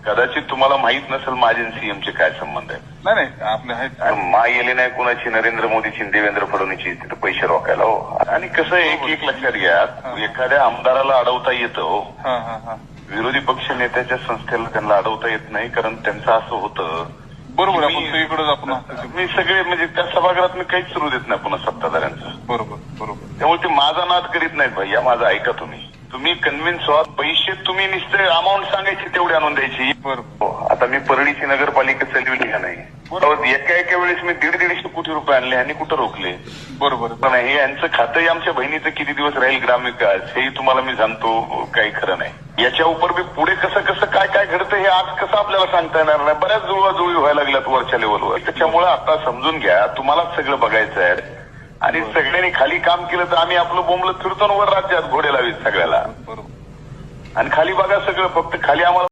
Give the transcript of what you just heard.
कदाचित तुम्हाला माहित नसेल माझे सीएमचे काय संबंध आहे. नाही आपले आहेत. मा येले नाही कुणाची, नरेंद्र मोदीची, देवेंद्र फडणवीसची तिथे पैसे रोखायला हो. आणि कसं एक लक्षात घ्या, एखाद्या आमदाराला अडवता येतं हो. विरोधी पक्ष नेत्याच्या संस्थेला त्यांना अडवता येत नाही, कारण त्यांचं असं होतं. बरोबर, आपण सगळीकडे आपण मी सगळे म्हणजे त्या सभागृहात मी काहीच सुरू देत नाही पुन्हा सत्ताधाऱ्यांचं. बरोबर. त्यामुळे ते माझा नाद करीत नाहीत भैया, माझा ऐका तुम्ही कन्व्हिन्स व्हा. पैसे तुम्ही नुसते अमाऊंट सांगायची तेवढी आणून द्यायची. बरोबर. आता मी परळीची नगरपालिका चालविली का नाही, एका वेळेस मी 150 कोटी रुपये आणले आणि कुठं रोखले. बरोबर. पण हे यांचं खातंही आमच्या बहिणीचं किती दिवस राहील ग्रामविकास हेही तुम्हाला मी सांगतो, काही खरं नाही. याच्या उपर मी पुढे कसं काय घडतं हे आज कसं आपल्याला सांगता येणार नाही. बऱ्याच जुळवाजुळवी व्हायला लागल्यात वरच्या लेवलवर. त्याच्यामुळे आता समजून घ्या, तुम्हालाच सगळं बघायचं आहे. आणि सगळ्यांनी खाली काम केलं तर आम्ही आपलं बोंबलं फिरतो वर राज्यात घोडे लावीत सगळ्याला. बरोबर. आणि खाली बघा सगळं, फक्त खाली आम्हाला